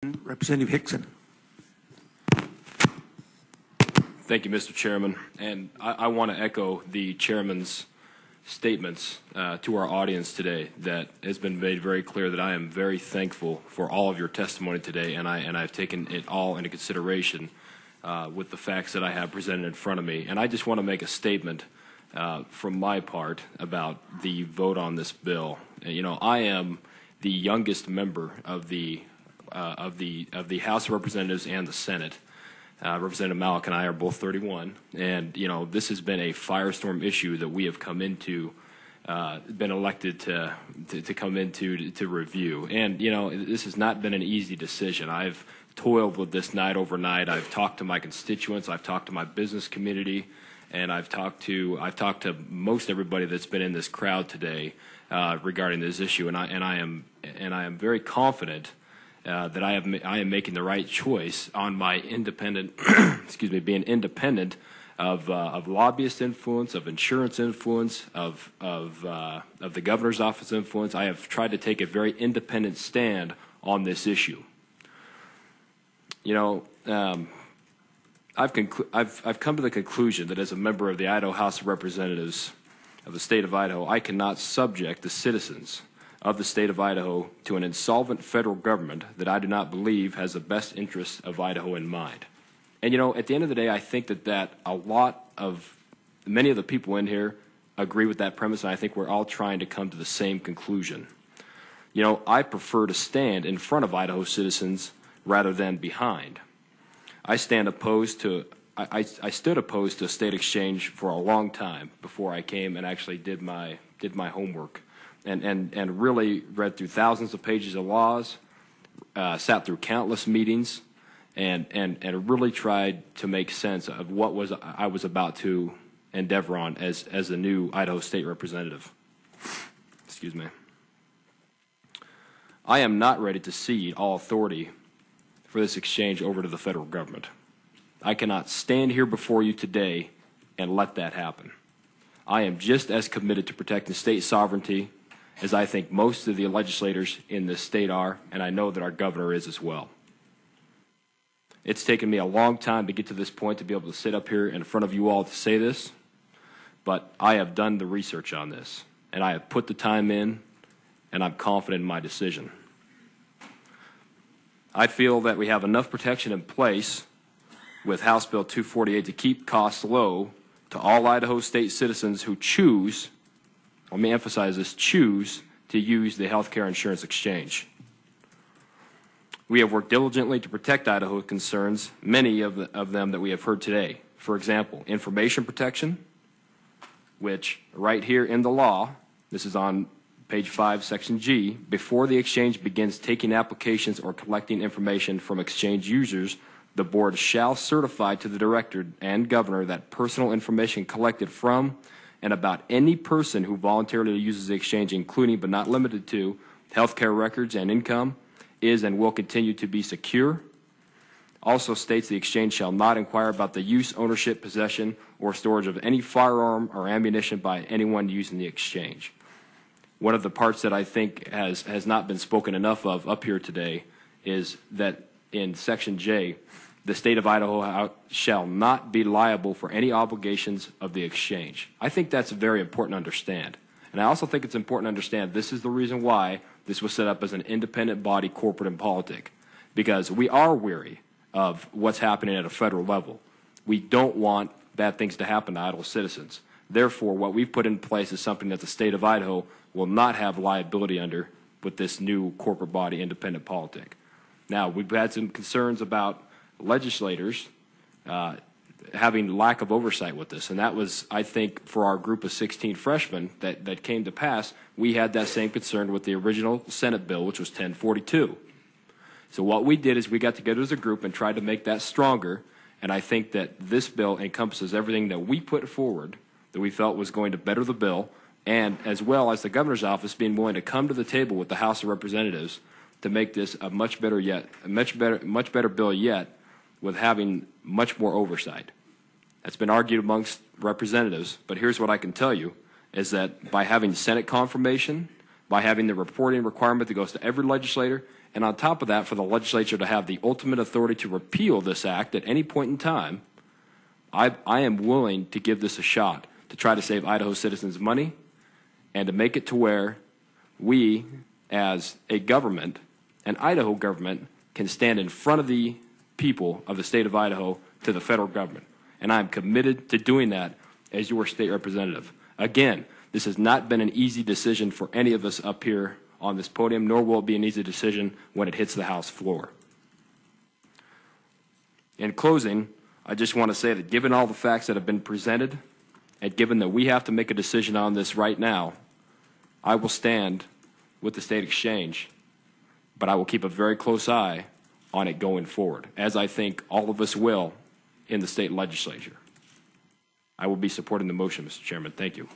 Representative Hixon. Thank you, Mr. Chairman. And I want to echo the chairman's statements to our audience today that has been made very clear that I am very thankful for all of your testimony today, and I've taken it all into consideration with the facts that I have presented in front of me. And I just want to make a statement from my part about the vote on this bill. You know, I am the youngest member of the House of Representatives and the Senate. Representative Malik and I are both 31, and you know this has been a firestorm issue that we have come into, been elected to come into to review. And you know this has not been an easy decision. I've toiled with this night over night. I've talked to my constituents. I've talked to my business community, and I've talked to most everybody that's been in this crowd today regarding this issue. And I am very confident that I am making the right choice on my independent, excuse me, being independent of lobbyist influence, of insurance influence, of the governor's office influence. I have tried to take a very independent stand on this issue. You know, I've come to the conclusion that as a member of the Idaho House of Representatives of the state of Idaho, I cannot subject the citizens of the state of Idaho to an insolvent federal government that I do not believe has the best interests of Idaho in mind. And you know, at the end of the day, I think that many of the people in here agree with that premise, and I think we're all trying to come to the same conclusion. You know, I prefer to stand in front of Idaho citizens rather than behind. I stood opposed to a state exchange for a long time before I came and actually did my homework. And really read through thousands of pages of laws, sat through countless meetings, and really tried to make sense of what I was about to endeavor on as a new Idaho State Representative. Excuse me. I am not ready to cede all authority for this exchange over to the federal government. I cannot stand here before you today and let that happen. I am just as committed to protecting state sovereignty as I think most of the legislators in this state are, and I know that our governor is as well. It's taken me a long time to get to this point to be able to sit up here in front of you all to say this, but I have done the research on this, and I have put the time in, and I'm confident in my decision. I feel that we have enough protection in place with House Bill 248 to keep costs low to all Idaho state citizens who choose, let me emphasize this, choose to use the health care insurance exchange. We have worked diligently to protect Idaho concerns, many of them that we have heard today. For example, information protection, which right here in the law, this is on page 5, section G, before the exchange begins taking applications or collecting information from exchange users, the board shall certify to the director and governor that personal information collected from and about any person who voluntarily uses the exchange, including but not limited to healthcare records and income, is and will continue to be secure. Also states the exchange shall not inquire about the use, ownership, possession, or storage of any firearm or ammunition by anyone using the exchange. One of the parts that I think has not been spoken enough of up here today is that in section J, the state of Idaho shall not be liable for any obligations of the exchange. I think that's very important to understand. And I also think it's important to understand this is the reason why this was set up as an independent body, corporate and politic, because we are weary of what's happening at a federal level. We don't want bad things to happen to Idaho citizens. Therefore, what we've put in place is something that the state of Idaho will not have liability under with this new corporate body, independent politic. Now, we've had some concerns about legislators having lack of oversight with this, and that was, I think, for our group of 16 freshmen that came to pass, we had that same concern with the original Senate bill, which was 1042. So what we did is we got together as a group and tried to make that stronger, and I think that this bill encompasses everything that we put forward that we felt was going to better the bill, and as well as the governor's office being willing to come to the table with the House of Representatives to make this a much better bill yet, with having much more oversight. That's been argued amongst representatives, but here's what I can tell you, is that by having Senate confirmation, by having the reporting requirement that goes to every legislator, And on top of that, for the legislature to have the ultimate authority to repeal this act at any point in time, I am willing to give this a shot to try to save Idaho citizens money and to make it to where we, as a government, an Idaho government, can stand in front of the people of the state of Idaho to the federal government. And I'm committed to doing that as your state representative. Again, this has not been an easy decision for any of us up here on this podium, nor will it be an easy decision when it hits the House floor. In closing, I just want to say that given all the facts that have been presented, and given that we have to make a decision on this right now, I will stand with the state exchange, but I will keep a very close eye on it going forward, as I think all of us will in the state legislature. I will be supporting the motion, Mr. Chairman. Thank you.